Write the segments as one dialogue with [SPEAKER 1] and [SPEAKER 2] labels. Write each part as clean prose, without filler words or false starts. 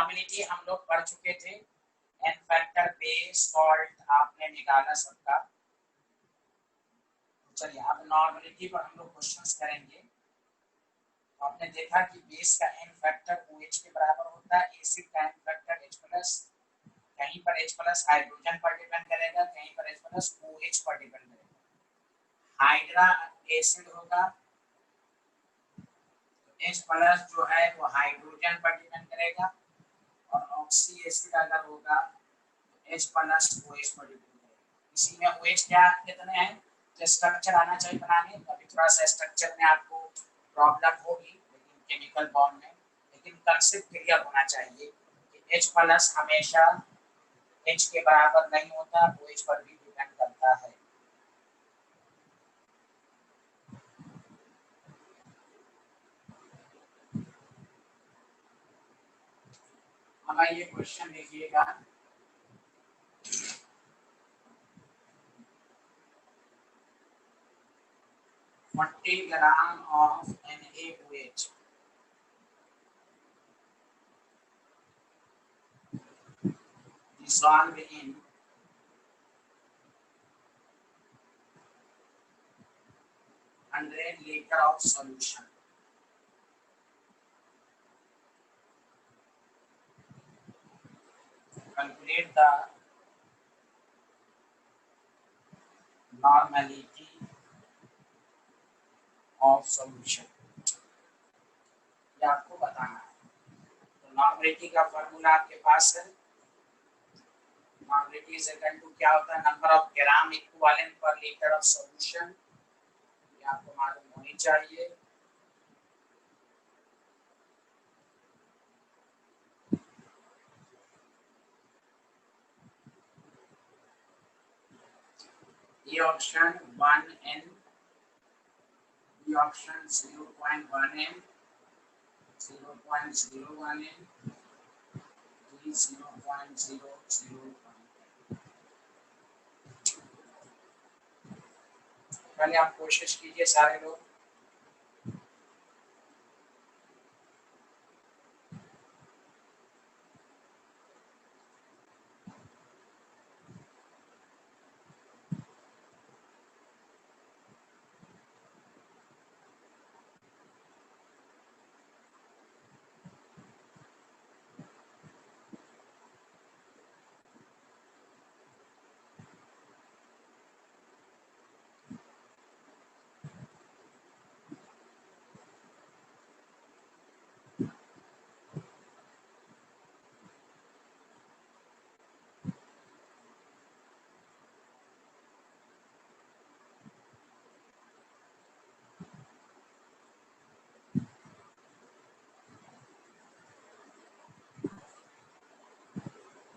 [SPEAKER 1] Normality हम लोग पढ़ चुके थे। एन फैक्टर, बेस, सॉल्ट आपने निकाला सबका। चलिए अब नॉर्मेलिटी पर हम लोग क्वेश्चंस करेंगे। तो आपने देखा कि बेस का एन फैक्टर OH के बराबर होता है, एसिड का एन फैक्टर H+। कहीं पर H+ हाइड्रोजन पर डिपेंड करेगा, कहीं पर H+ OH पर डिपेंड करेगा। हाइड्रा एसिड होगा, H+ जो है वो हाइड्रोजन पर डिपेंड करेगा, और ऑक्सी एसिड अगर होगा तो H+ OH पर डिपेंड करेगा। इसी में OH क्या कितने हैं, तो स्ट्रक्चर आना चाहिए बनाने। अभी थोड़ा सा स्ट्रक्चर में आपको प्रॉब्लम होगी लेकिन केमिकल बॉन्ड में, लेकिन कंसेप्ट क्लियर होना चाहिए कि H+ हमेशा H के बराबर नहीं होता, OH पर भी डिपेंड करता है। अब ये क्वेश्चन देखिएगा। Forty gram of NaOH dissolved in 100 liter of solution. Calculate the normality of solution. ये आपको बताना है। तो नॉर्मेलिटी का फॉर्मूला आपके पास है। नॉर्मेलिटी इज इक्वल टू क्या होता है, नंबर ऑफ ग्राम इक्विवेलेंट पर लीटर ऑफ सॉल्यूशन। ये आपको मालूम होनी चाहिए। ये ऑप्शन 1n, ये ऑप्शन 0.1n, 0.01n, 0.001। पहले आप कोशिश कीजिए सारे लोग।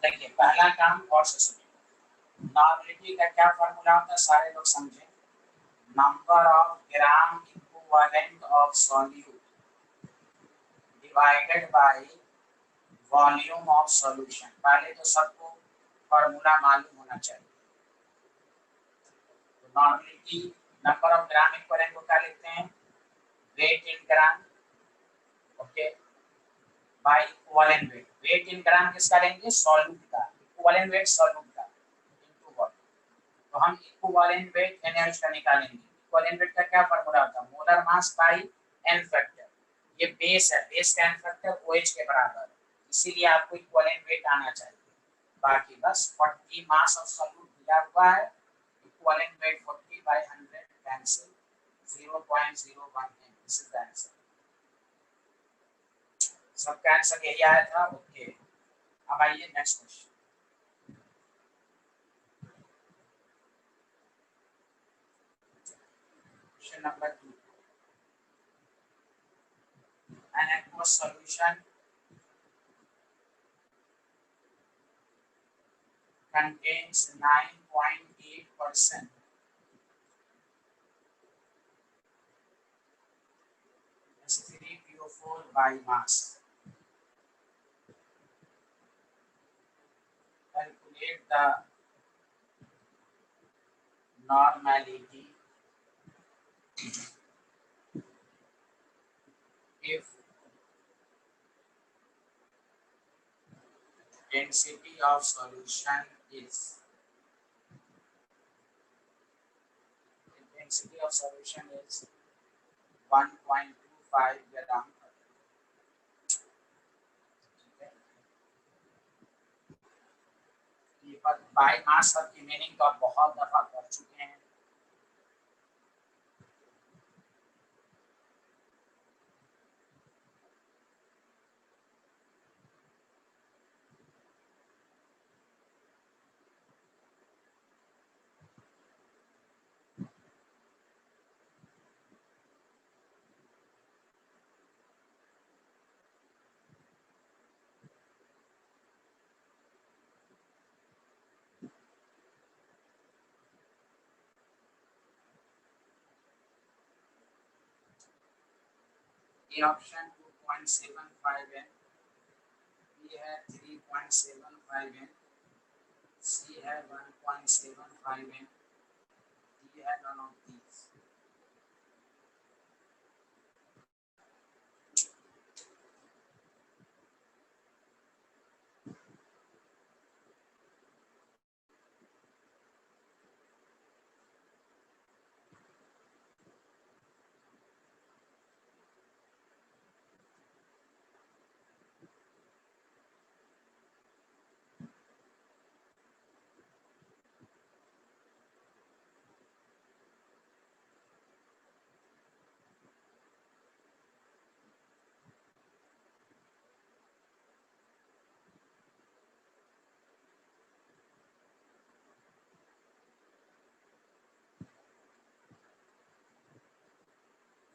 [SPEAKER 1] देखिए पहला काम और से सुनिए। नॉर्मेलिटी का क्या फॉर्मूला होता है, सारे लोग समझें। Number of gram equivalent of solute divided by volume of solution. पहले तो सबको फॉर्मूला मालूम होना चाहिए। तो normality number of gram equivalent को क्या लिखते हैं, weight in gram, okay, by equivalent weight. Weight in gram किसका लेंगे, सॉल्यूट का। इक्विवेलेंट वेट सॉल्यूट का इनटू वॉल्यूम। तो हम इक्विवेलेंट वेट NaOH का निकालेंगे। इक्विवेलेंट वेट का क्या फॉर्मूला होता है, molar mass by n factor. ये बेस है, बेस का एन फैक्टर OH के बराबर है, इसीलिए आपको इक्विवेलेंट वेट आना चाहिए। बाकी बस 40 मास ऑफ सॉल्यूट दिया हुआ है, equivalent weight 40 by 100 cancel 0.01 n। This is the answer. सबका आंसर यही आया था, ओके। अब आइए next question. Question number 2। An aqueous solution contains 9.8% H3PO4 by mass. Calculate the normality if density of solution is density of solution is 1.25 gram. पर by mass की meaning तो आप बहुत दफा कर चुके हैं। ये ऑप्शन 2.75 है, बी है 3.75 है, सी है 1.75 है, डी है नॉन ऑफ दीज।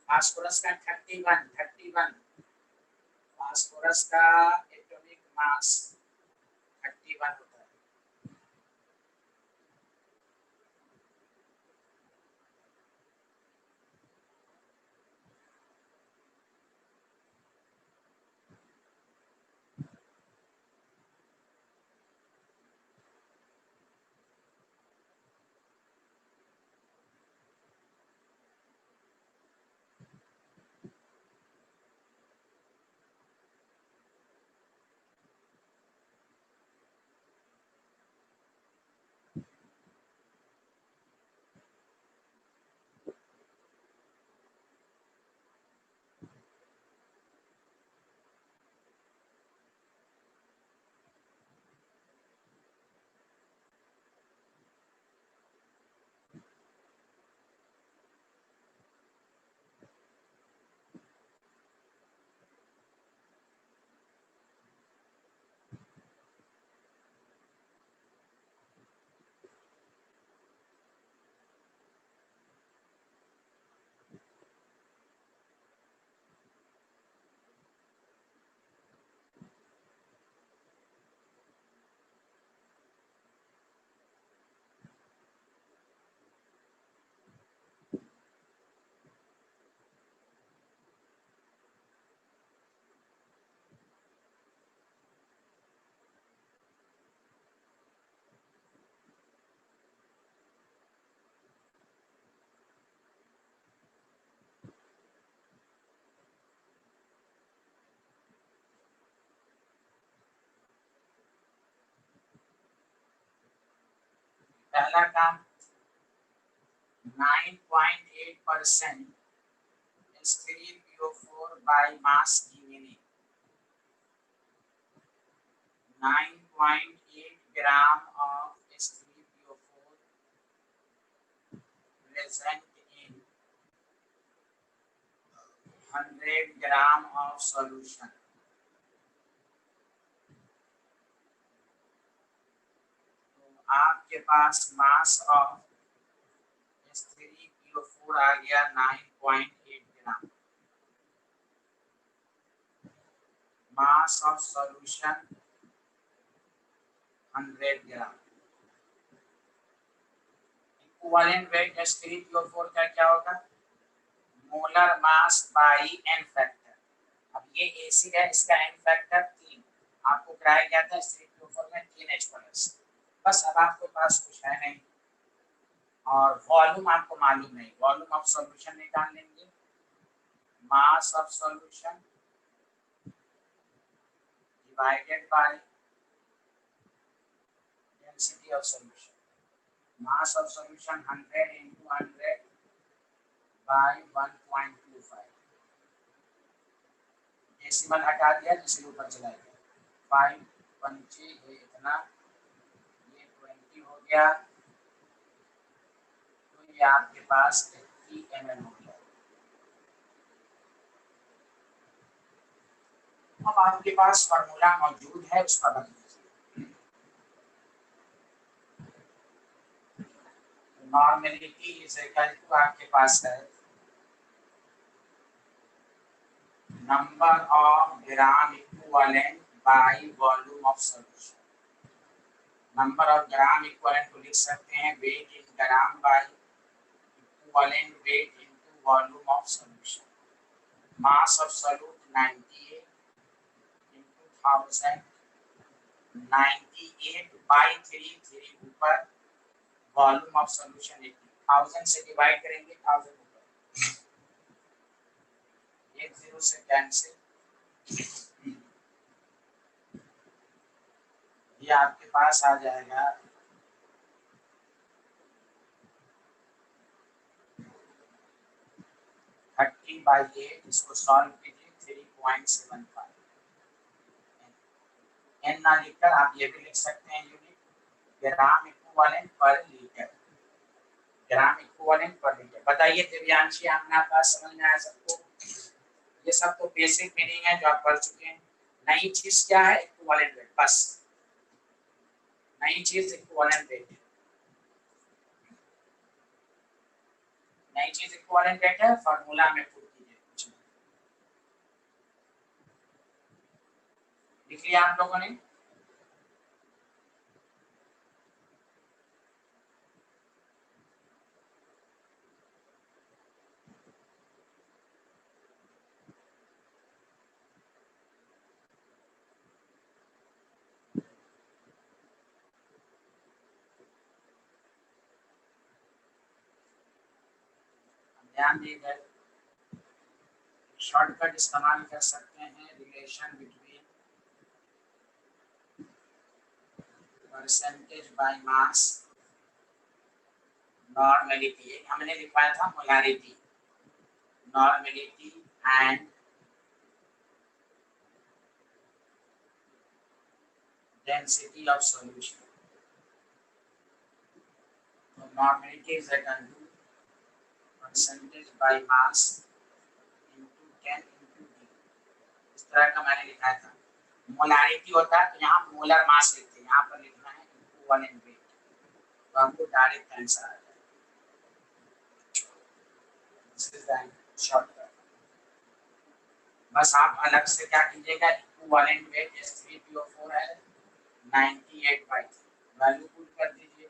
[SPEAKER 1] फास्फोरस का 31 फास्फोरस का एटॉमिक मास 31 होता है। पहला काम 9.8% H3PO4 by mass की meaning 9.8 gram of H3PO4 present in 100 gram of solution। तो आपके पास मास ऑफ H3PO4 आ गया 9.8 gram. Mass of solution 100 gram. Equivalent weight H3PO4 का क्या होगा? Molar mass by n factor. अब ये एसिड है, इसका एन फैक्टर 3 आपको कराया गया था H3PO4 में 3H+। बस अब आपके पास कुछ है नहीं और वॉल्यूम आपको मालूम नहीं। वॉल्यूम ऑफ सॉल्यूशन निकाल लेंगे। मास of solution divided by density of solution, mass of solution 100 into 100 by 1.25, decimal हटा दिया जिससे ऊपर चला गया, 5 पंचे ये इतना, ये 20 हो गया, तो ये आपके पास 80 ml हो गया। अब आपके पास फॉर्मूला मौजूद है, उसका बदल दीजिए। नॉर्मेलिटी इज इक्वल टू आपके पास है number of gram equivalent by volume of solution. Number of gram equivalent को लिख सकते हैं weight in gram by equivalent weight into volume of solution. Mass of solute 98 into 1000, 98 by 3 ऊपर, volume of solution 1000 से divide करेंगे, 1000 ऊपर, 1 0 से cancel, ये आपके पास आ जाएगा 30/8, इसको सॉल्व कीजिए 3.75। एन ना लिखकर आप ये भी लिख सकते हैं यूनिट ग्राम इक्विवेलेंट पर लीटर, ग्राम इक्विवेलेंट पर लीटर। बताइए दिव्यांशी, आपने बात समझ में आया सबको? ये सब तो बेसिक मीनिंग है जो आप पढ़ चुके हैं। नई चीज क्या है? इक्विवेलेंट वेट, बस नई चीज इक्विवेलेंट वेट, नई चीज इक्विवेलेंट वेट है, फार्मूला में पुट कीजिए, कुछ नहीं। लिख लिया आप लोगों ने? ध्यान दीजिए, शॉर्टकट इस्तेमाल कर सकते हैं, relation between percentage by mass, normality, हमने लिखवाया था molarity, normality and density of solution. तो normality is equal to percentage by mass into 10 into D, इस तरह का मैंने लिखा था। मोलारिटी होता है तो यहाँ मोलर मास लिखते हैं, यहाँ पर लिखना है इक्विवेलेंट वेट, तो हमको डायरेक्ट आंसर आ जाएगा। शॉर्टकट, बस आप अलग से क्या कीजिएगा, इक्विवेलेंट वेट S3PO4 है 98/3, वैल्यू पुट कर दीजिए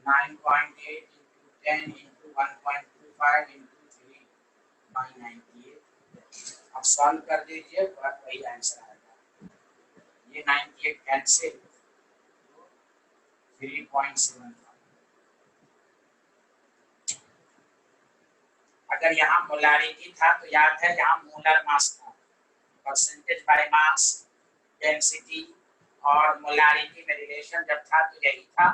[SPEAKER 1] 9.8 into 10 into 1.25 into 3/98। अब सॉल्व कर दीजिए, वही आंसर आएगा। ये 98 कैंसिल, 3.75। अगर यहाँ मोलारिटी था तो याद है यहाँ मोलर मास था, परसेंटेज बाय मास, डेंसिटी और मोलारिटी में रिलेशन जब था तो यही था,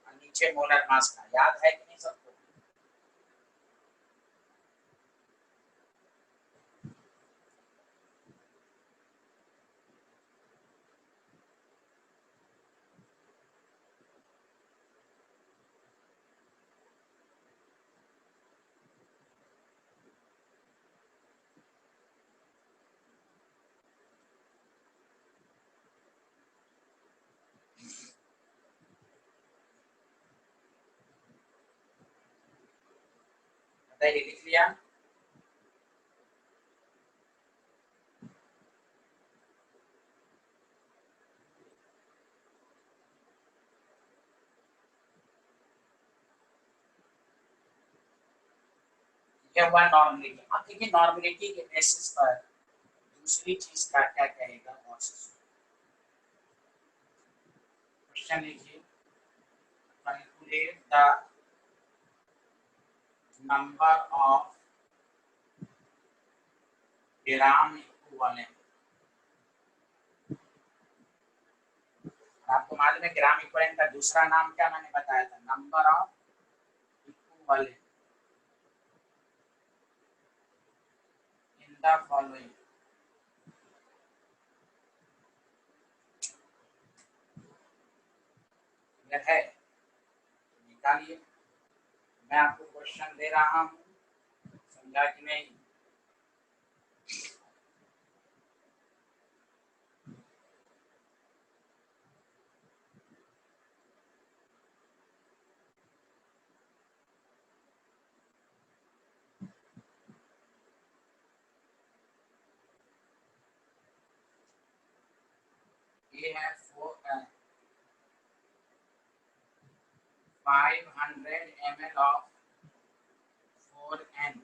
[SPEAKER 1] और नीचे मोलर मास था। याद है कि नहीं सबको? लिख लिया? क्या हुआ नॉर्मलिटी? अब देखिए नॉर्मलिटी के बेसिस पर दूसरी चीज क्या क्या कहेगा क्वेश्चन लिखिए, calculate the number of gram equivalent आपको मालूम है ग्राम इक्विवेलेंट का दूसरा नाम क्या मैंने बताया था, number of equivalent in the following. Clear है? निकालिए, मैं आपको क्वेश्चन दे रहा हूँ, समझा कि नहीं? ये है 500 ml of 4N,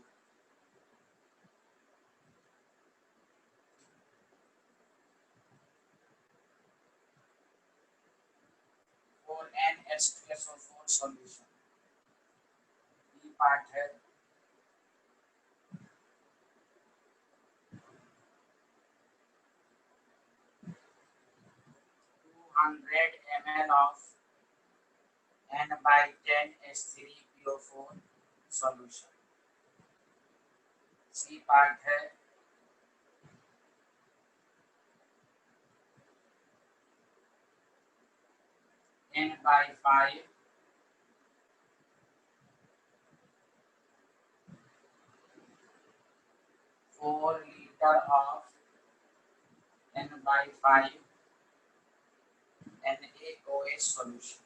[SPEAKER 1] H2SO4 solution. ये पार्ट है 200 ml of N/10 H3PO4 solution. C part है 10/5 4 liter of N/5 NaOH solution।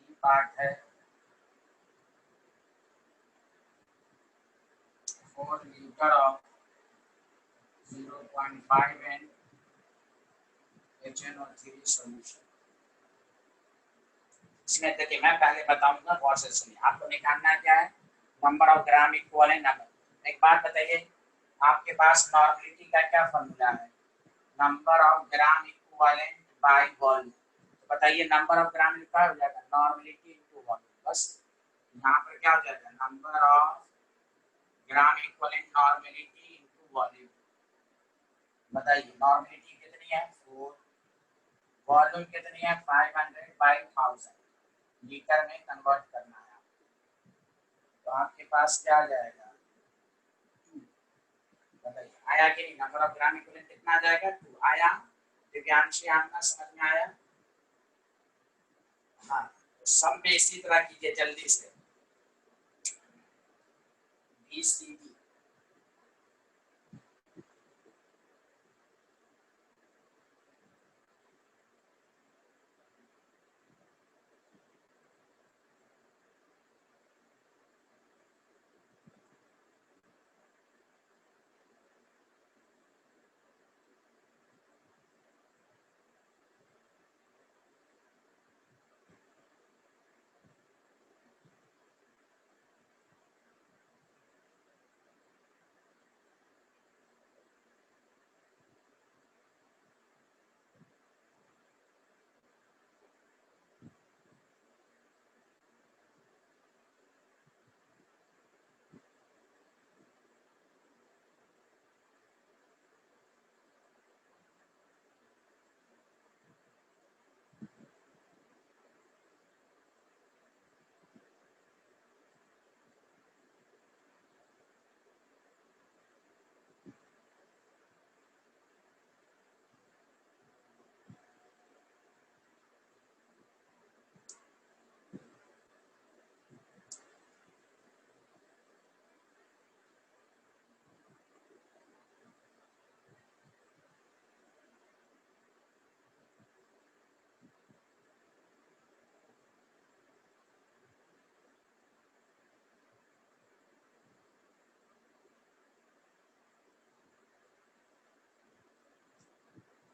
[SPEAKER 1] ये पार्ट है 4 liter of 0.5 N HNO3 solution। इसमें देखिए मैं पहले बताऊंगा, गौर से सुनिए। आपको निकालना क्या है, number of gram equivalent number. एक बात बताइए, आपके पास नॉर्मलिटी का क्या फॉर्मूला है, number of gram equivalent by volume. तो बताइए नंबर ऑफ ग्राम क्या हो जाएगा, नॉर्मलिटी इनटू वॉल्यूम। बस यहाँ पर क्या हो जाएगा, number of gram equivalent normality into volume. बताइए नॉर्मलिटी कितनी है 4, वॉल्यूम कितनी है 500/1000, लीटर में कन्वर्ट करना है। तो आपके पास क्या आ जाएगा, बताइए आया कि नहीं, नंबर ऑफ ग्राम इक्विवेलेंट कितना आ जाएगा 2 आया। दिव्यांशी आपका समझ में आया? हाँ, तो सब में इसी तरह कीजिए जल्दी से। BCD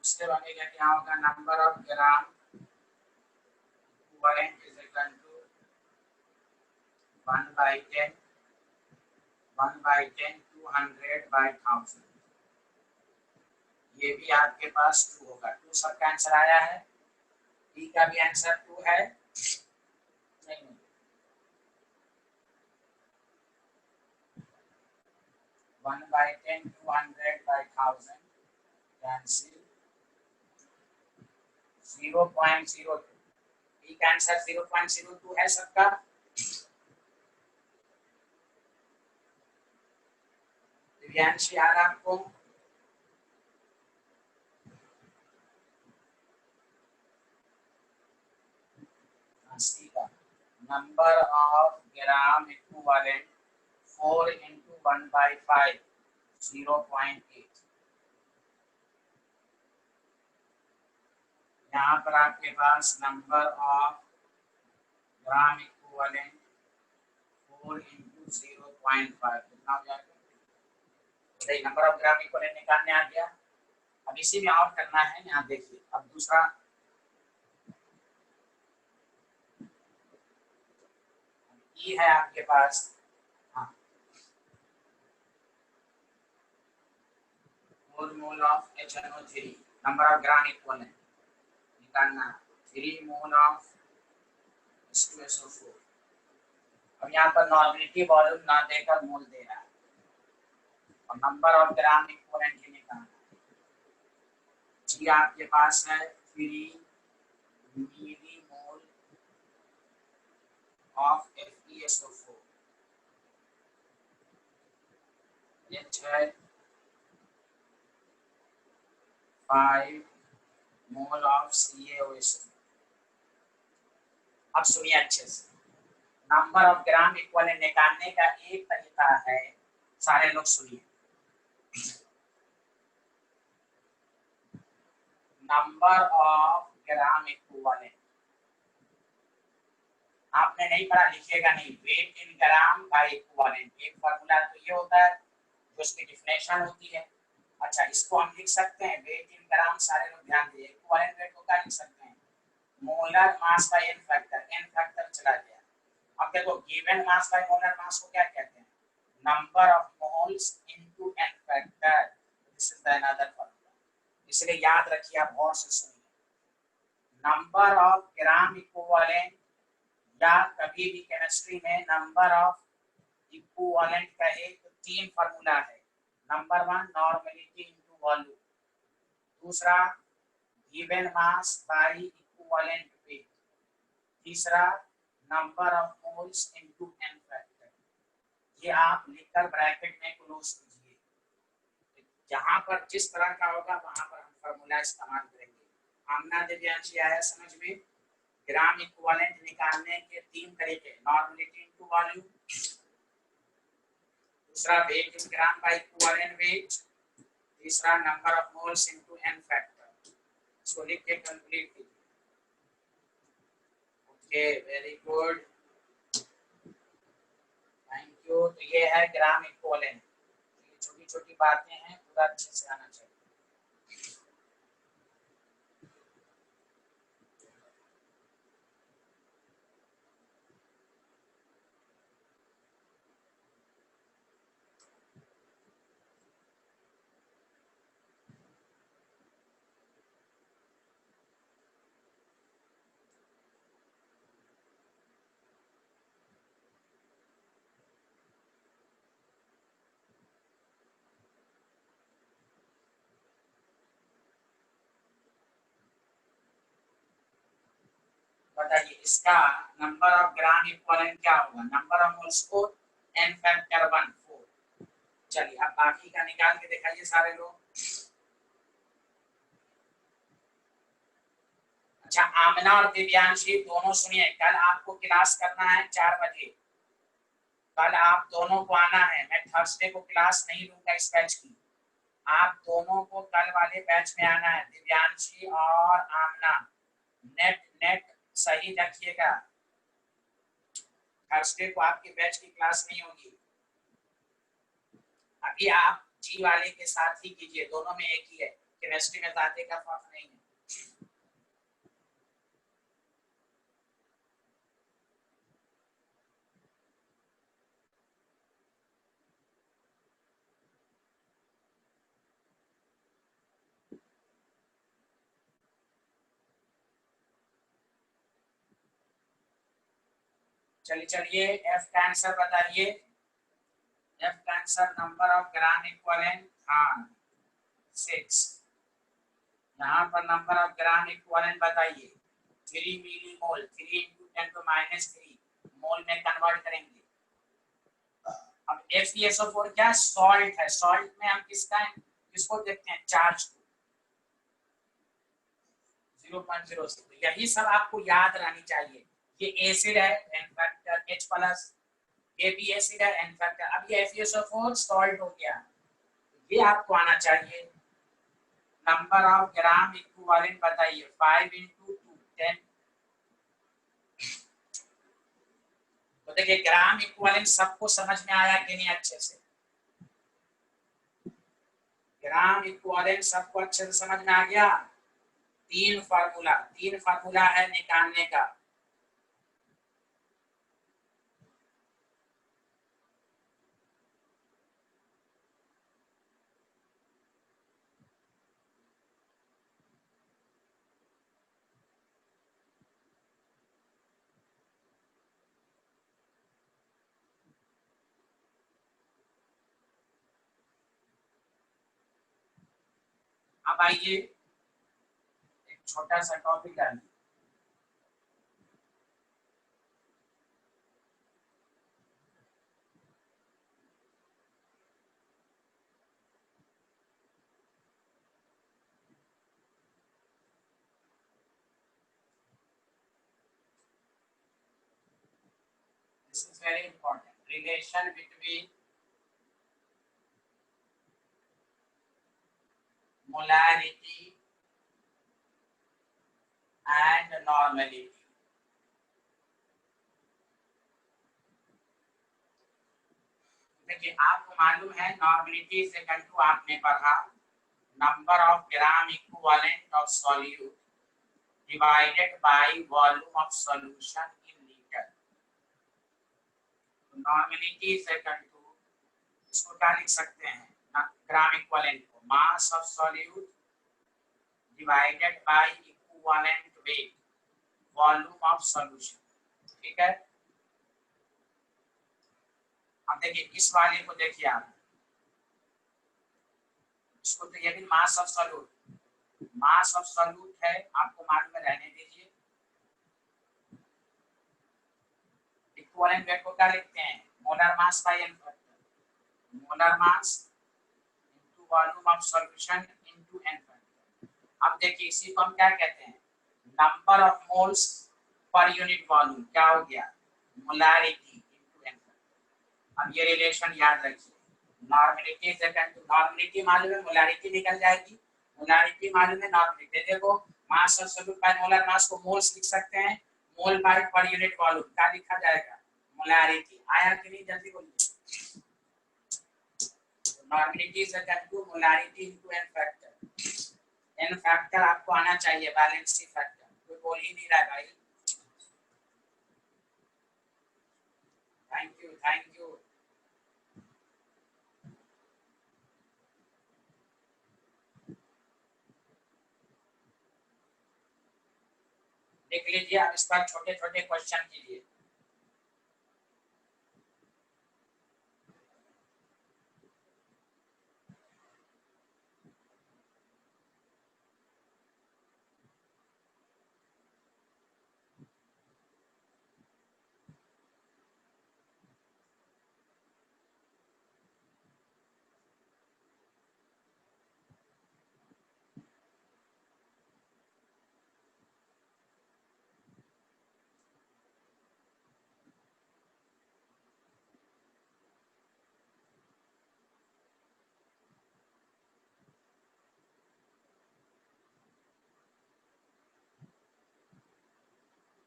[SPEAKER 1] उसके बनेगा क्या होगा, number of gram equivalent is equal to 1/10 200/1000। ये भी आपके पास 2 होगा। 2 सबका आंसर आया है, डी का भी आंसर 2 है। नहीं, 1/10 200/1000 कैंसिल 0.02 बी का आंसर 0.02 है सबका। दिव्यांशी आ रहा आपको? Number of gram equivalent 4 into 1/5 0.8। यहाँ पर आपके पास number of gram equivalent 4 into 0.5 कितना हो जाएगा? नंबर ऑफ ग्राम इक्विवेलेंट निकालने आ गया। अब इसी में और करना है। यहाँ देखिए अब दूसरा ई है आपके पास। हाँ, 4 mole of HNO3 number of gram equivalent निकालना। 3 मोल ऑफ H2SO4। अब यहाँ पर नॉर्मलिटी वॉल्यूम ना देकर मोल दे रहा है और नंबर ऑफ ग्राम इक्विवेलेंट ही निकालना। जी आपके पास है 3 मिली मोल ऑफ FeSO4। H है 5 मोल ऑफ CaOH। अब सुनिए अच्छे से, नंबर ऑफ ग्राम इक्विवेलेंट निकालने का एक तरीका है, सारे लोग सुनिए। नंबर ऑफ ग्राम इक्विवेलेंट आपने नहीं पढ़ा, लिखिएगा नहीं। Weight in gram by equivalent एक फार्मूला तो ये होता है जो इसकी डिफिनेशन होती है। अच्छा, इसको हम लिख सकते हैं वेट इन ग्राम, सारे लोग ध्यान दीजिए। इक्विवेलेंट वेट को क्या लिख सकते हैं? Molar mass by n factor. N factor चला गया। अब देखो given mass by molar mass को क्या कहते हैं? Number of moles into N factor. This is the another formula, इसलिए याद रखिए, आप गौर से सुनिए। नंबर ऑफ ग्राम इक्विवेलेंट या कभी भी केमिस्ट्री में नंबर ऑफ इक्विवेलेंट का एक 3 फार्मूला है। नंबर 1 नॉर्मलिटी इनटू वॉल्यूम, दूसरा given mass by equivalent weight, तीसरा number of moles into N factor. ये आप लिखकर ब्रैकेट में क्लोज कीजिए। जहां पर जिस तरह का होगा वहां पर हम फार्मूला इस्तेमाल करेंगे। आमना दिव्यांशी आया समझ में? ग्राम इक्विवेलेंट निकालने के 3 तरीके, नॉर्मलिटी इनटू वॉल्यूम, दूसरा weight in gram by equivalent weight, तीसरा number of moles into N factor. इसको लिख के कंप्लीट कीजिए। Okay, very good, thank you. तो ये है ग्राम इक्विवेलेंट। ये छोटी छोटी बातें हैं, पूरा अच्छे से आना चाहिए। बताइए इसका नंबर ऑफ ग्राम इक्विवेलेंट क्या होगा? नंबर ऑफ मोल्स को n फैक्टर 1 4। चलिए अब बाकी का निकाल के दिखाइए सारे लोग। अच्छा, आमना और दिव्यांशी दोनों सुनिए, कल आपको क्लास करना है 4 बजे। कल आप दोनों को आना है। मैं थर्सडे को क्लास नहीं लूंगा इस बैच की। आप दोनों को कल वाले बैच में आना है, दिव्यांशी और आमना। नेट नेट सही रखिएगा, थर्सडे को आपकी बैच की क्लास नहीं होगी। अभी आप जी वाले के साथ ही कीजिए, दोनों में एक ही है, केमिस्ट्री में दाते का फर्क नहीं है। चलिए चलिए, एफ का आंसर बताइए। एफ का answer number of gram equivalent, हाँ 6। यहाँ पर नंबर ऑफ ग्राम इक्विवेलेंट बताइए 3 मिली मोल, 3 into 10 to -3 मोल में कन्वर्ट करेंगे। अब FeSO4 क्या सॉल्ट है, सॉल्ट में हम किसको देखते हैं, चार्ज को 0.06। तो यही सब आपको याद रहनी चाहिए। ये एसिड है एन फैक्टर H+, ये भी एसिड है एन फैक्टर। अब ये FeSO4 सॉल्ट हो गया, ये आपको आना चाहिए। नंबर ऑफ ग्राम इक्विवेलेंट बताइए 5 into 2 10। तो देखिए ग्राम इक्विवेलेंट सबको समझ में आया कि नहीं अच्छे से, ग्राम इक्विवेलेंट सबको अच्छे से समझ में आ गया। तीन फार्मूला है निकालने का। अब आइए एक छोटा सा टॉपिक डालिए, this is very important, relation between molarity and normality. देखिए आपको मालूम है नॉर्मेलिटी इज इक्वल टू, आपने पढ़ा number of gram equivalent of solute divided by volume of solution in litre. Normality is equal to, इसको क्या लिख सकते हैं ग्राम इक्विवेलेंट को, mass of solute divided by equivalent weight volume of solution. ठीक है। अब देखिए इस वाले को देखिए आप, इसको तो ये भी मास of solute, mass of solute है, आपको मालूम है, रहने दीजिए। इक्विवेलेंट वेट को क्या लिखते हैं, molar mass by n factor, molar mass into volume of solution into N factor. अब देखिए इसी को हम क्या कहते हैं, number of moles per unit volume, क्या हो गया, मोलारिटी इनटू एन फैक्टर। अब ये रिलेशन याद रखिए, normality is equal to, normality मालूम है मोलारिटी निकल जाएगी, मोलारिटी मालूम है नॉर्मेलिटी। देखो mass of solute by molar mass को मोल्स लिख सकते हैं, mole by per unit volume क्या लिखा जाएगा, मोलारिटी। आया कि नहीं, जल्दी बोलिए। Normality is equal to molarity into N factor. N factor आपको आना चाहिए, वैलेंसी फैक्टर, कोई बोल ही नहीं रहा भाई। Thank you thank you. देख लीजिए अब इस पर छोटे छोटे क्वेश्चन कीजिए।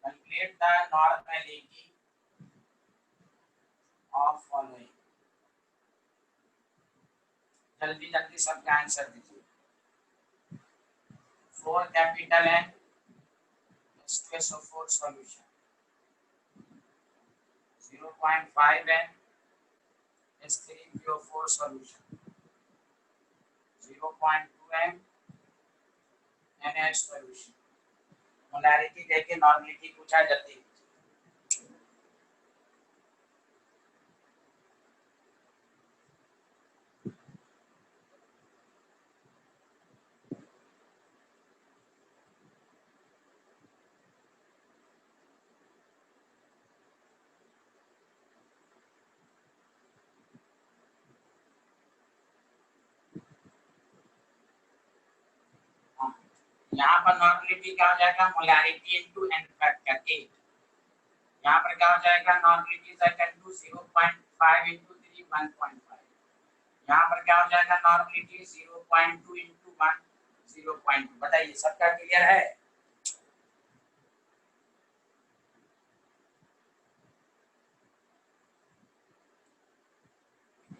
[SPEAKER 1] Calculate the normality of following। जल्दी जल्दी सबका आंसर दीजिए। 4 capital N H2SO4 solution, 0.5 n H3PO4 solution, 0.2 m NH solution। Molarity देके नॉर्मेलिटी पूछा जल्दी। यहाँ पर नॉर्मलिटी क्या हो जाएगा, मोलैरिटी इनटू एन फैक्टर 8। यहाँ पर क्या हो जाएगा, normality is equal to 0.5 into 3 1.5। यहाँ पर क्या हो जाएगा, नॉर्मलिटी 0.2 इनटू 1 0.2। बताइए सबका क्लियर है?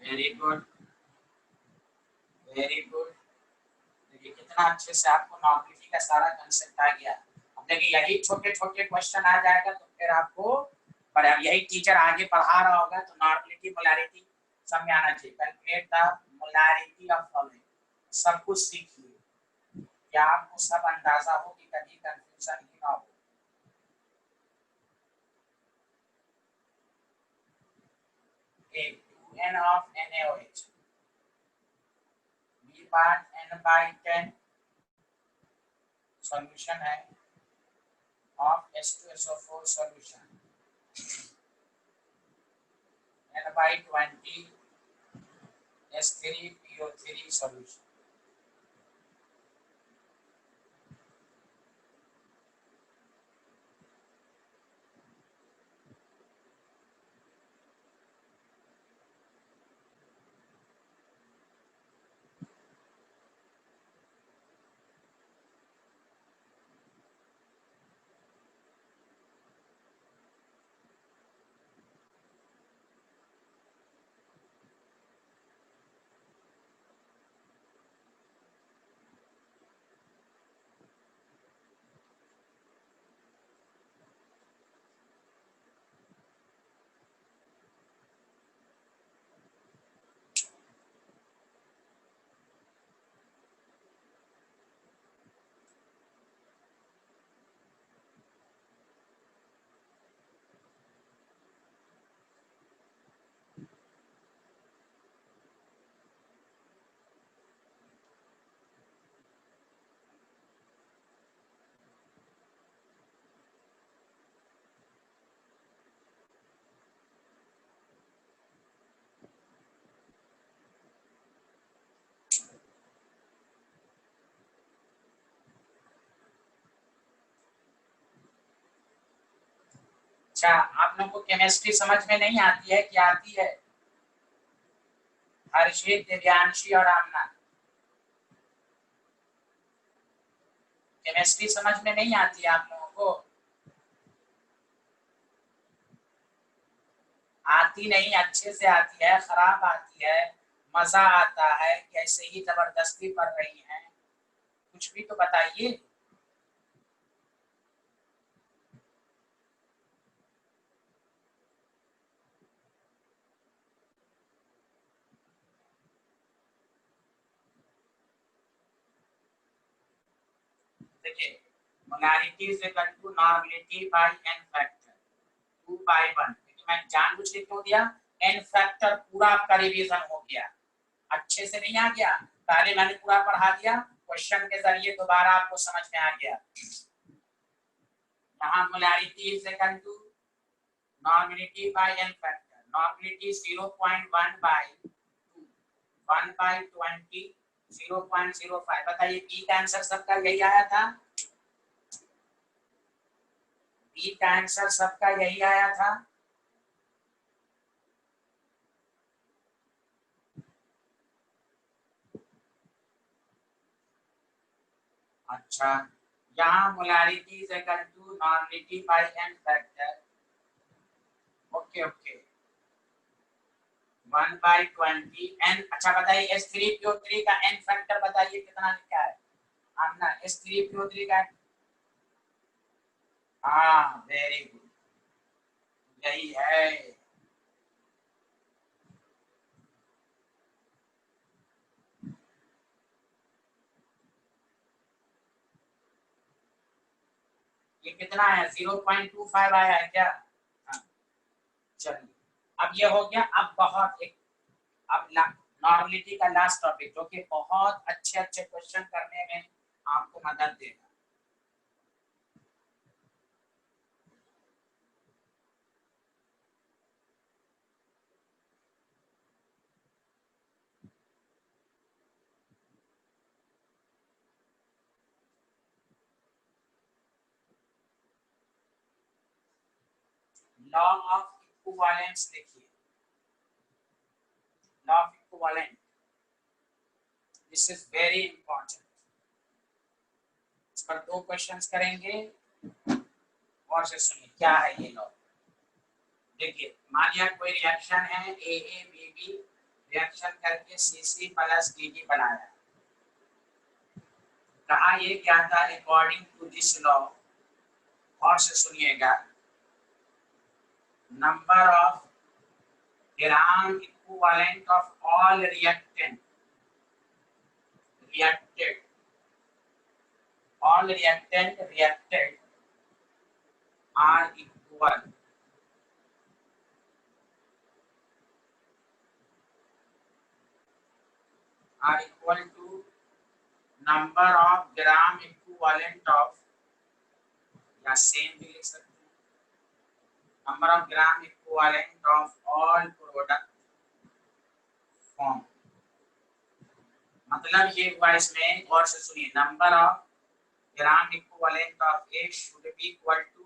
[SPEAKER 1] Very good, very good. देखिए कितना अच्छे से आपको नॉर्मलिटी का सारा कंसेप्ट आ गया। अब देखिए यही छोटे छोटे क्वेश्चन आ जाएगा तो फिर आपको, पर अब यही टीचर आगे पढ़ा रहा होगा तो नॉर्मलिटी मोलैरिटी सब में आना चाहिए। Calculate the molarity of following, सब कुछ सीखिए, क्या आपको सब अंदाजा हो कि कभी कंफ्यूजन ही ना हो। A 2n of NaOH, B part n/10 solution है of H2SO4 solution, n/20 S3PO3 solution। अच्छा, आप लोगों को केमिस्ट्री समझ में नहीं आती है, क्या आती है? हर्षित, दिव्यांशी और आमना, केमिस्ट्री समझ में नहीं आती है आप लोगों को? आती नहीं, अच्छे से आती है, खराब आती है, मजा आता है, कैसे ही जबरदस्ती पढ़ रही हैं, कुछ भी तो बताइए। देखिए molarity is equal to normality by n factor 2/1। मैं जानबूझ के क्यों दिया, एन फैक्टर पूरा आपका रिवीजन हो गया, अच्छे से नहीं आ गया, पहले मैंने पूरा पढ़ा दिया, क्वेश्चन के जरिए दोबारा आपको समझ में आ गया। यहाँ molarity is equal to normality by n factor, normality 0.1/2 1/20 0.05। बताइए बी का आंसर सबका यही आया था, बी का आंसर सबका यही आया था। अच्छा, यहाँ molarity is equal to normality by n factor, okay okay 1/20 N. अच्छा बताइए S3PO3 का एन फैक्टर बताइए कितना लिखा है आमना, S3PO3 का? हाँ वेरी गुड, यही है। ये कितना है, 0.25 आया है क्या? हाँ चलिए, अब ये हो गया। अब बहुत एक, अब नॉर्मलिटी का लास्ट टॉपिक जो कि बहुत अच्छे अच्छे क्वेश्चन करने में आपको मदद देगा। लॉ ऑफ इक्विवेलेंस देखिए, law of equivalent, this is very important. इस पर 2 क्वेश्चंस करेंगे और से सुनिए क्या है ये लॉ। देखिए मान लिया कोई रिएक्शन है AABB, रिएक्शन करके CC प्लस DD बनाया, कहा ये क्या था, अकॉर्डिंग टू दिस लॉ, और से सुनिएगा, number of gram equivalent of all reactant reacted, all reactant reacted are equal, are equal to number of gram equivalent of, या सेम भी लिख सकते हैं, number of gram equivalent of all product form। मतलब ये हुआ इसमें, और से सुनिए, number of gram equivalent of A should be equal to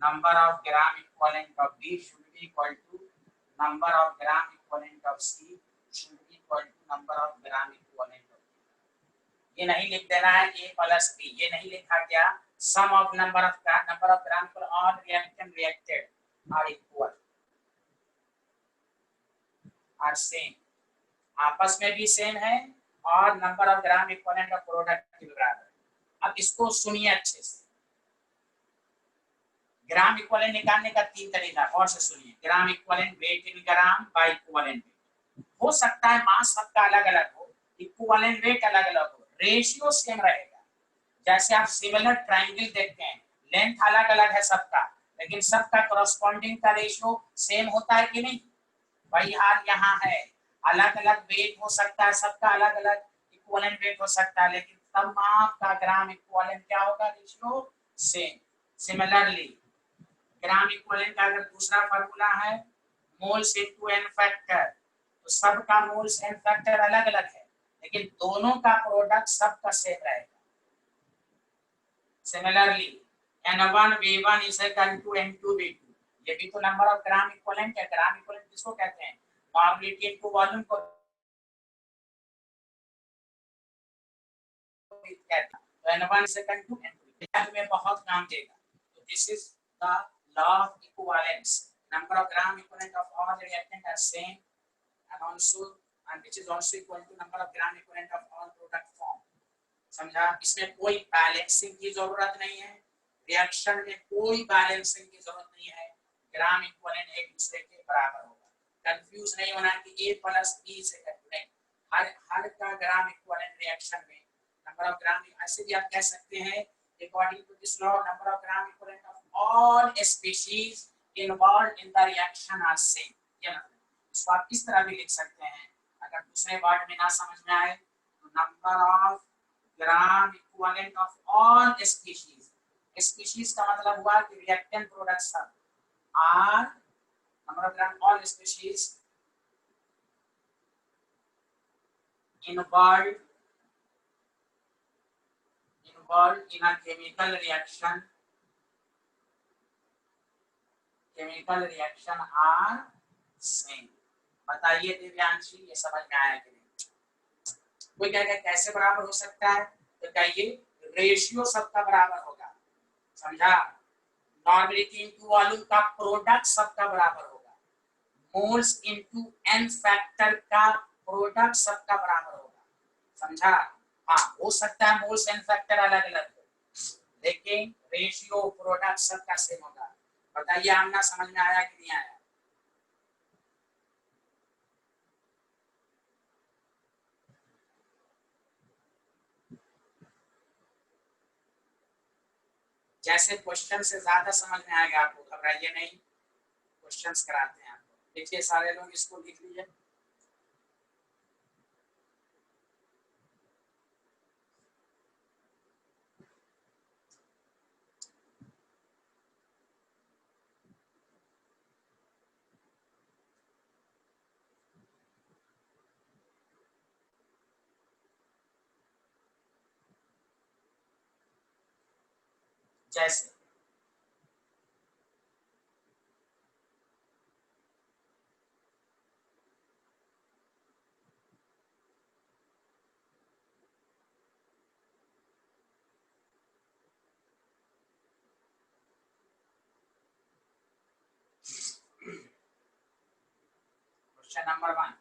[SPEAKER 1] number of gram equivalent of B should be equal to number of gram equivalent of C should be equal to number of gram equivalent of B। ये नहीं लिख देना है A plus B, ये नहीं लिखा गया, sum of number of gram for all reactant reacted are equal, are same, आपस में भी सेम है और number of gram equivalent of product के बराबर। अब इसको सुनिए अच्छे से, ग्राम इक्विवेलेंट निकालने का 3 तरीका, और से सुनिए, ग्राम equivalent wait in gram by equivalent wait. हो सकता है मास सबका अलग अलग हो, इक्विवेलेंट वेट अलग अलग हो, रेशियो सेम रहेगा। जैसे आप सिमिलर ट्रायंगल देखते हैं, लेंथ अलग अलग है सबका, लेकिन सबका करस्पॉन्डिंग का रेशियो सेम होता है कि नहीं, वही हाल यहाँ है। अलग अलग वेट हो सकता है सबका, अलग अलग इक्विवेलेंट वेट हो सकता है, लेकिन तमाम का ग्राम इक्विवेलेंट क्या होगा, ratio same. Similarly gram equivalent का अगर दूसरा फार्मूला है मोल्स इनटू एन फैक्टर, तो सबका मोल्स एन फैक्टर अलग अलग है, लेकिन दोनों का प्रोडक्ट सबका सेम रहेगा। Similarly N1 V1 is equal to N2 V2, ये भी तो नंबर ऑफ ग्राम इक्विवेलेंट है। ग्राम इक्विवेलेंट किसको कहते हैं, नॉर्मलिटी इनटू वॉल्यूम को कहते हैं। तो N1 is equal to N2 में बहुत काम देगा। तो this is the law of equivalence, number of gram equivalent of all reactant are same and also and which is also equal to number of gram equivalent of all product form। समझा, इसमें कोई balancing की जरूरत नहीं है, reaction में कोई balancing की जरूरत नहीं है, ग्राम इक्विवेलेंट एक दूसरे के बराबर होगा। कंफ्यूज नहीं होना कि A प्लस B से नहीं, हर का ग्राम इक्विवेलेंट रिएक्शन में नंबर ऑफ ग्राम, ऐसे भी आप कह सकते हैं according to this law number of gram equivalent of all species involved in the reaction are same. ये मतलब इसको आप इस तरह भी लिख सकते हैं, अगर दूसरे वर्ड में ना समझ में आए तो number of gram equivalent of all species, species का मतलब हुआ कि रिएक्टेंट प्रोडक्ट्स सब are number of gram all species involved in a chemical reaction are same। बताइए दिव्यांशी, ये समझ में आया कि नहीं? कोई कहेगा कैसे बराबर हो सकता है, तो कहिए रेशियो सबका बराबर होगा। समझा, नॉर्मलिटी इनटू वॉल्यूम का प्रोडक्ट सबका बराबर होगा, मोल्स इनटू एन फैक्टर का प्रोडक्ट सबका बराबर होगा। समझा, हाँ हो सकता है मोल्स एन फैक्टर अलग अलग हो, लेकिन रेशियो प्रोडक्ट सबका सेम होगा। बताइए आमना समझ में आया कि नहीं आया? जैसे क्वेश्चन से ज्यादा समझ में आएगा आपको, घबराइए नहीं, क्वेश्चंस कराते हैं आपको। देखिए सारे लोग इसको लिख लीजिए। जैसे question number 1,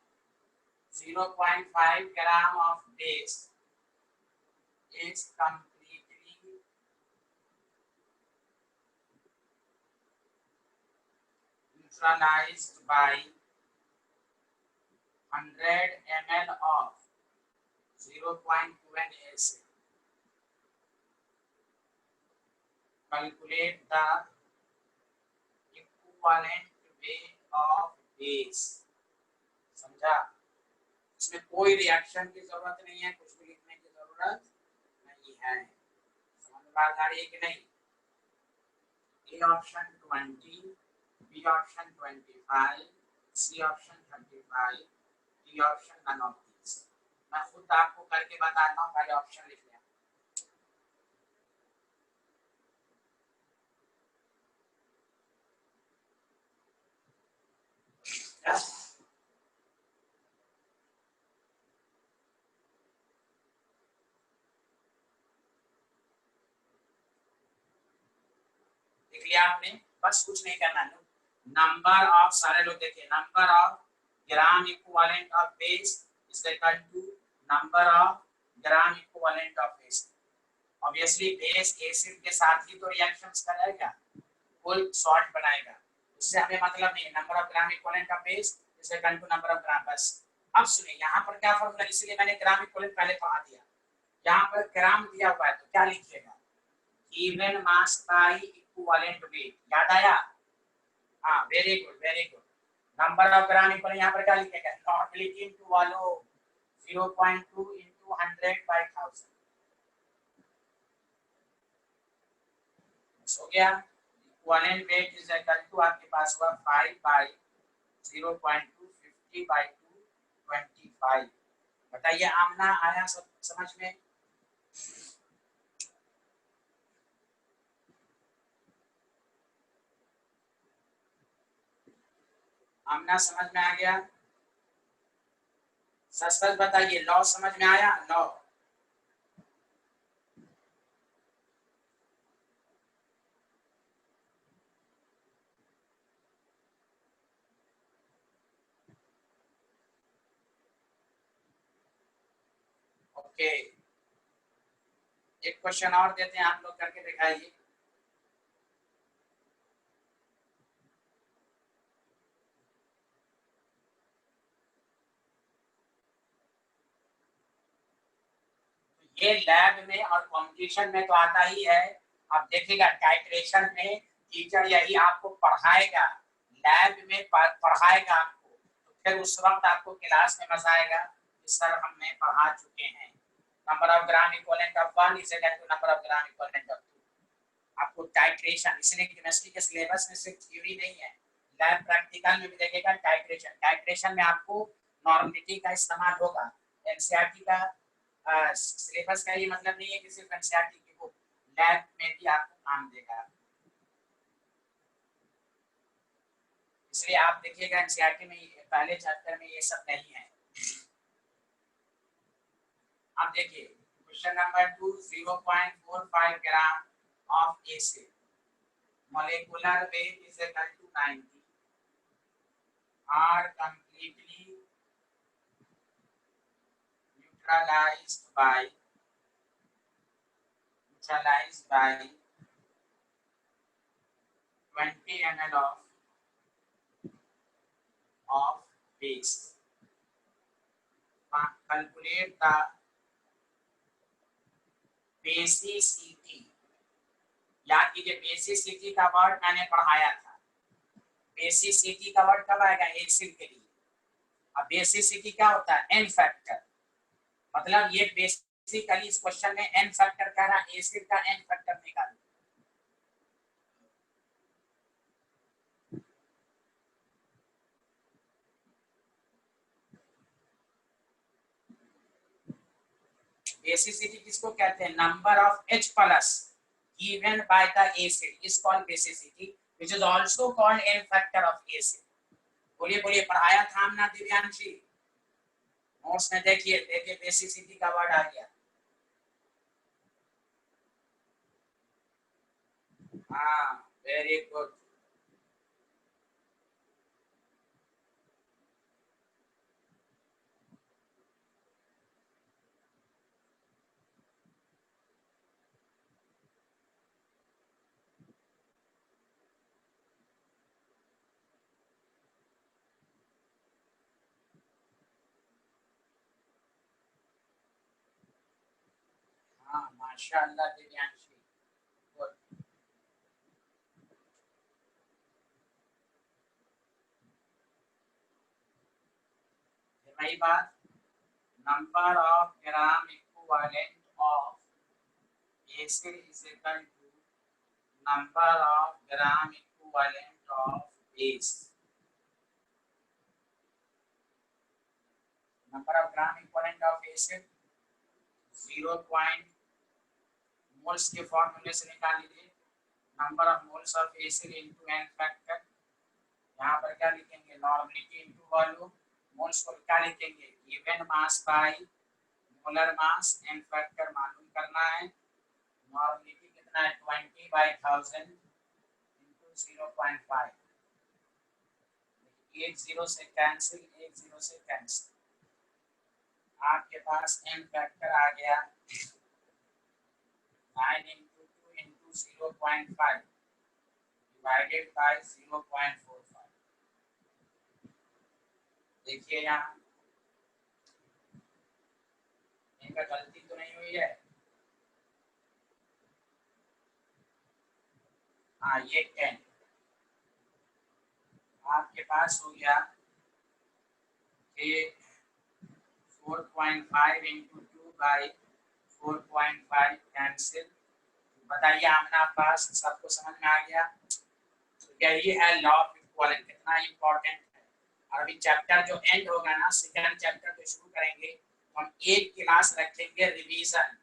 [SPEAKER 1] 0.5 gram of base is completely neutralized by 100 ml of 0.2 acid. Calculate the equivalent weight of base. समझा? इसमें कोई रिएक्शन की जरूरत नहीं है, कुछ भी लिखने की जरूरत नहीं है। समझ में बात आ रही है कि नहीं? A option 20, B option 25, C option 35, D option none of these. मैं खुद आपको करके बताता हूँ, पहले ऑप्शन लिख लें। लिख लिया आपने? बस कुछ नहीं करना है। नंबर ऑफ, सारे लोग देखिए, number of gram equivalent of base is equal to number of gram equivalent of acid. Obviously base acid के साथ ही तो रिएक्शंस कराएगा, फुल सॉल्ट बनाएगा, उससे हमें मतलब नहीं। Number of gram equivalent of base is equal to number of gram. बस अब सुनिए यहाँ पर क्या फॉर्मूला, इसलिए मैंने ग्राम इक्विवेलेंट पहले पढ़ा दिया। यहाँ पर ग्राम दिया हुआ है तो क्या लिखिएगा, given mass by equivalent wait. याद आया? हाँ, very good very good. Number of gram equivalent यहाँ पर क्या लिखेगा, नॉर्मली इनटू वालो 0.2 इनटू 100 बाय 1000 हो गया। Equivalent weight is equal to आपके पास हुआ 5 बाय 0.2, 50 बाय 2, 25। बताइए आमना आया सब समझ में? आमना समझ में आ गया? सच बताइए, लॉ समझ में आया? Law okay. एक क्वेश्चन और देते हैं, आप लोग करके दिखाइए। ये लैब में और कॉम्पिटिशन में तो आता ही है। आप देखिएगा टाइट्रेशन में टीचर यही आपको पढ़ाएगा, लैब में पढ़ाएगा आपको, तो फिर उस वक्त आपको क्लास में मजा आएगा कि सर हमने पढ़ा चुके हैं। Number of gram equivalent of 1 is equal to number of gram equivalent of 2। आपको टाइट्रेशन, इसलिए केमिस्ट्री के सिलेबस में सिर्फ थ्योरी नहीं है, लैब प्रैक्टिकल में भी देखिएगा टाइट्रेशन। टाइट्रेशन में आपको नॉर्मलिटी का इस्तेमाल होगा। एनसीईआरटी का सिलेबस का ये मतलब नहीं है कि सिर्फ एनसीईआरटी की बुक, लैब में भी आपको काम देगा। इसलिए आप देखिएगा एनसीईआरटी में पहले चैप्टर में ये सब नहीं है। आप देखिए question number 2, 0.45 gram of acid, molecular weight is equal to 90, are completely neutralized by 20 ml of base. Calculate the basicity। याद कीजिए बेसिसिटी का वर्ड मैंने पढ़ाया था। बेसिसिटी का वर्ड कब आएगा? एसिड के लिए। अब बेसिसिटी क्या होता है? N factor. मतलब ये बेसिकली इस क्वेश्चन में एन फैक्टर कह रहा है, एसिड का एन फैक्टर निकालो। बेसिसिटी किसको कहते हैं? Number of H plus given by the acid is called basicity, which is also called n factor of acid। बोलिए बोलिए, पढ़ाया था हमने दिव्यांशी? नोट्स में देखिए देखिए बेसिसिटी का वर्ड आ गया। हाँ, वेरी गुड। माशाअल्लाह दिव्यांशी, गुड। वही बात, number of gram equivalent of acid is equal to number of gram equivalent of base. Number of gram equivalent of acid 0. Moles के फॉर्मूले से निकाल लीजिए, number of moles of acid into N factor. यहाँ पर क्या लिखेंगे, नॉर्मलिटी इनटू वॉल्यूम। मोल्स को क्या लिखेंगे, given mass by molar mass, n factor मालूम करना है। नॉर्मलिटी कितना है, 20/1000 इनटू 0.5। एक जीरो से कैंसिल, एक जीरो से कैंसिल, आपके पास एन फैक्टर आ गया 9 into 2 into 0.5 divided by 0.45। देखिए यहाँ इनका गलती तो नहीं हुई है। हाँ ये 10 आपके पास हो गया कि 4.5 into 2 by 4.5 कैंसिल। बताइए आमना पास, सबको समझ में आ गया। तो यही है लॉ ऑफ इक्विवेलेंट, कितना इंपॉर्टेंट है। और अभी चैप्टर जो एंड होगा ना, सेकंड चैप्टर जो शुरू करेंगे, हम एक क्लास रखेंगे रिवीजन,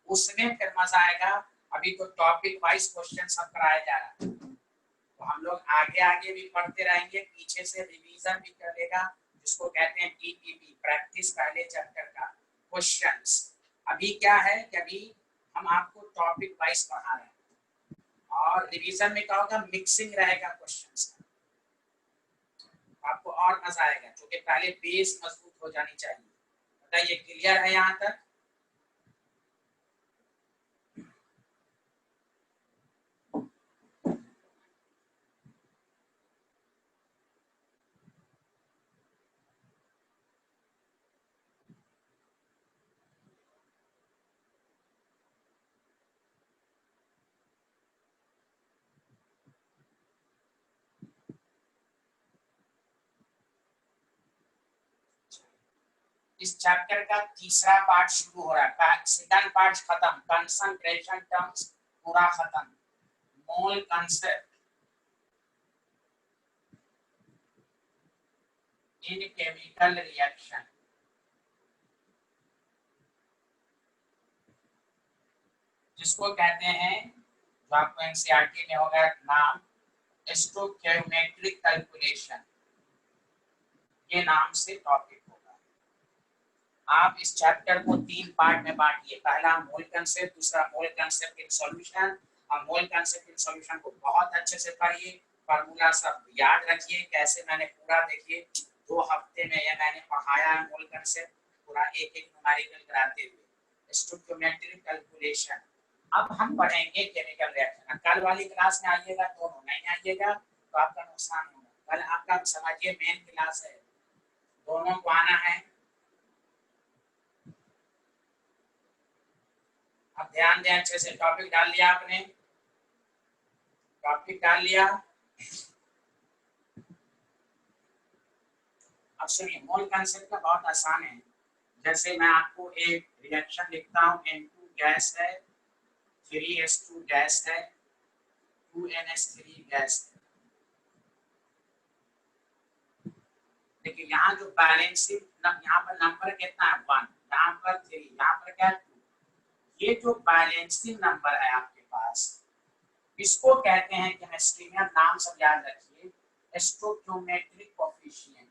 [SPEAKER 1] उसमें फिर मजा आएगा। अभी तो टॉपिक वाइज क्वेश्चन सब कराया जा रहा है, तो हम लोग आगे आगे भी पढ़ते रहेंगे, पीछे से रिवीजन भी कर लेगा, जिसको कहते हैं पीपीपी, प्रैक्टिस पहले चैप्टर का क्वेश्चंस। अभी क्या है कि अभी हम आपको टॉपिक वाइज पढ़ा रहे हैं, और रिवीजन में क्या होगा, मिक्सिंग रहेगा क्वेश्चंस का, आपको और मजा आएगा, क्योंकि पहले बेस मजबूत हो जानी चाहिए। बताइए क्लियर है यहाँ तक? इस चैप्टर का तीसरा पार्ट शुरू हो रहा है, सेकंड पार्ट खत्म, कंसंट्रेशन टर्म्स पूरा खत्म, मोल कांसेप्ट इन केमिकल रिएक्शन। जिसको कहते हैं, जो आपको एनसीईआरटी में होगा नाम, स्टोइकियोमेट्रिक कैलकुलेशन, ये नाम से टॉपिक होगा। आप इस चैप्टर को 3 पार्ट में बांटिए, पहला मोल कांसेप्ट, दूसरा मोल कांसेप्ट इन सॉल्यूशन। अब मोल कांसेप्ट इन सॉल्यूशन को बहुत अच्छे से पढ़िए, फार्मूला सब याद रखिए, कैसे मैंने पूरा देखिए 2 हफ्ते में ये मैंने पढ़ाया है मोल कांसेप्ट पूरा, एक एक न्यूमेरिकल कराते हुए, स्टोइकियोमेट्रिक कैलकुलेशन। अब हम पढ़ेंगे केमिकल रिएक्शन। कल वाली क्लास में आइएगा, दोनों नहीं आइएगा तो आपका नुकसान होगा। कल आपका समझिए मेन क्लास है, दोनों को आना है। अब ध्यान दें अच्छे से, टॉपिक डाल लिया आपने, टॉपिक डाल लिया। अब सुनिए, मोल कांसेप्ट का बहुत आसान है। जैसे मैं आपको एक रिएक्शन लिखता हूँ, N2 गैस है, 3H2 गैस है, 2NH3 गैस है। देखिए यहाँ जो बैलेंसिंग, यहाँ पर नंबर कितना है 1, यहाँ पर 3, यहाँ पर क्या 2। ये जो बैलेंसिंग नंबर है आपके पास, इसको कहते हैं केमिस्ट्री में, नाम सब याद रखिए, स्टोइकियोमेट्रिक कोएफिशिएंट।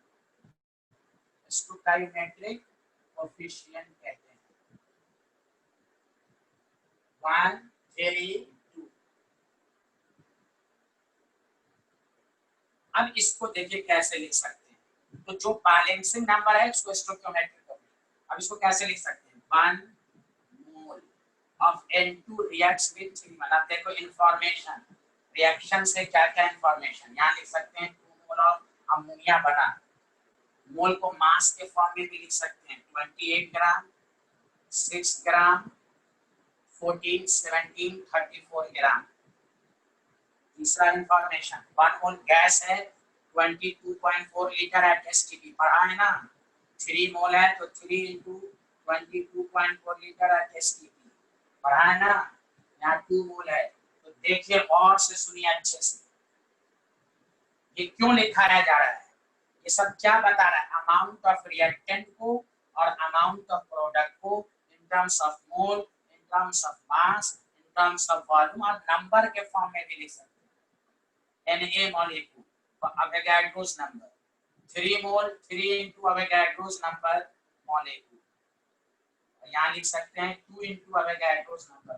[SPEAKER 1] स्टोइकियोमेट्रिक कोएफिशिएंट कहते हैं 1, 3, 2। अब इसको देखिए कैसे लिख सकते हैं। तो जो बैलेंसिंग नंबर है उसको स्टोइकियोमेट्रिक कोएफिशिएंट। अब इसको कैसे लिख सकते हैं, 1 मोल of N2 reacts with 3। मतलब देखो इंफॉर्मेशन, रिएक्शन से क्या क्या इंफॉर्मेशन यहाँ लिख सकते हैं, 2 मोल ऑफ अमोनिया बना। मोल को मास के फॉर्म में भी लिख सकते हैं, 28 ग्राम, 6 ग्राम, 14, 17, 34 ग्राम। तीसरा इंफॉर्मेशन 1 मोल गैस है 22.4 लीटर एट एसटीपी, पढ़ा है ना। 3 मोल है तो 3 इंटू 22.4 लीटर एट एसटीपी, पढ़ा है ना। यहाँ 2 मोल है तो देखिए और से सुनिए अच्छे से, ये क्यों लिखाया जा रहा है, ये सब क्या बता रहा है, अमाउंट ऑफ रिएक्टेंट को और अमाउंट ऑफ प्रोडक्ट को in terms of mole, in terms of mass, in terms of volume और नंबर के फॉर्म में भी लिख सकते हैं। Na molecule for Avogadro's number 3 mole 3 into Avogadro's number molecule, यहाँ लिख सकते हैं 2 into Avogadro's number।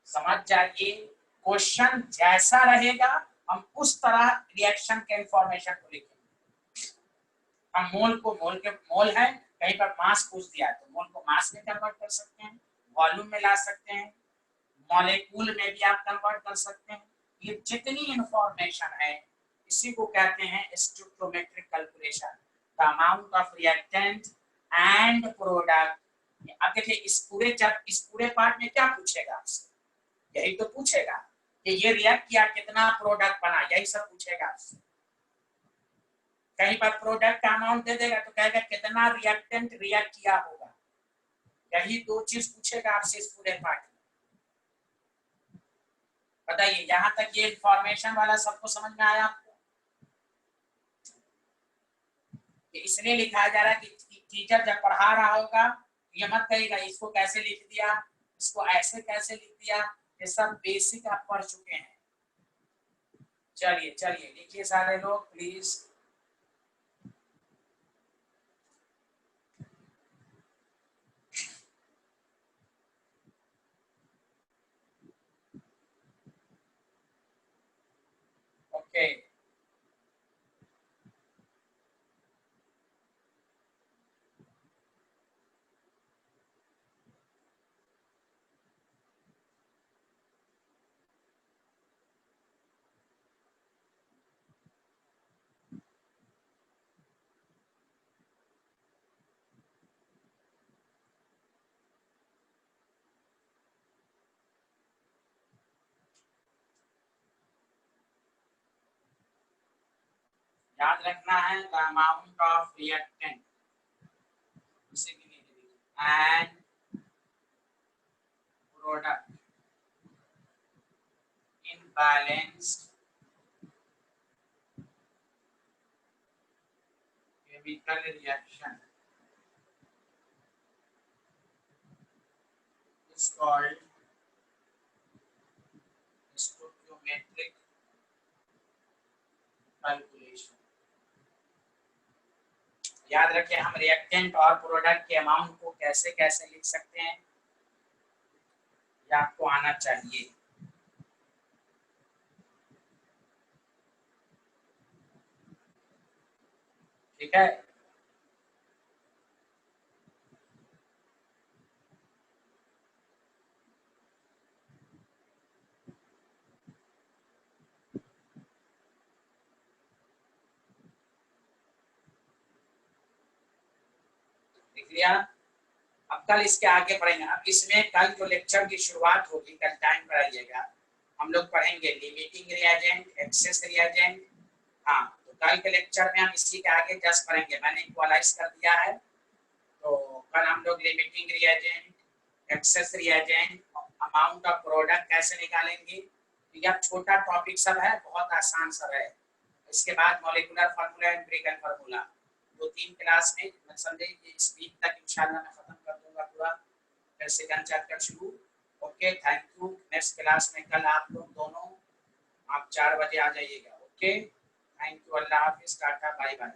[SPEAKER 1] समझ जाइए, क्वेश्चन जैसा रहेगा हम उस तरह रिएक्शन के इंफॉर्मेशन को लिखेंगे। हम मोल को मोल है, कहीं पर मास पूछ दिया तो मोल को मास में कन्वर्ट कर सकते हैं, वॉल्यूम में ला सकते हैं, मॉलिक्यूल में भी आप कन्वर्ट कर सकते हैं। ये जितनी इंफॉर्मेशन है इसी को कहते हैं stoichiometric calculation, the amount of reactant and product. अब देखिए इस पूरे पार्ट में क्या पूछेगा आपसे, यही तो पूछेगा कि ये रिएक्ट किया कितना प्रोडक्ट बना, यही सब पूछेगा आपसे। कहीं पर प्रोडक्ट का अमाउंट दे देगा तो कहेगा कितना रिएक्टेंट रिएक्ट किया होगा, यही दो चीज पूछेगा आपसे इस पूरे पार्ट में। बताइए यहाँ तक ये इंफॉर्मेशन वाला सबको समझ में आया आपको? इसलिए लिखा जा रहा है कि टीचर जब पढ़ा रहा होगा ये मत कहिएगा इसको कैसे लिख दिया, इसको ऐसे कैसे लिख दिया, ये सब बेसिक आप पढ़ चुके हैं। चलिए चलिए लिखिए सारे लोग प्लीज। ओके याद रखना है the amount of reactant and product in balanced chemical reaction is called stoichiometric calculation. याद रखिए हम रिएक्टेंट और प्रोडक्ट के अमाउंट को कैसे कैसे लिख सकते हैं, ये आपको आना चाहिए। ठीक है, लिख लिया। अब कल इसके आगे पढ़ेंगे। अब इसमें कल जो लेक्चर की शुरुआत होगी, कल टाइम पर आइएगा, हम लोग पढ़ेंगे लिमिटिंग रिएजेंट, एक्सेस रिएजेंट। हाँ तो कल के लेक्चर में हम इसी के आगे जस्ट पढ़ेंगे, मैंने इक्वलाइज कर दिया है। तो कल हम लोग limiting reagent, access reagent, amount of product कैसे निकालेंगे, यह छोटा टॉपिक सब है, बहुत आसान सब है। इसके बाद molecular formula and ब्रेकन formula 2-3 class में मैं समझे इस वीक तक इंशाल्लाह मैं खत्म कर दूंगा पूरा, फिर सेकंड चैप्टर शुरू। Okay thank you. Next class में कल आप लोग दोनों आप 4 बजे आ जाइएगा। ओके थैंक यू, अल्लाह हाफिज, टाटा बाय बाय।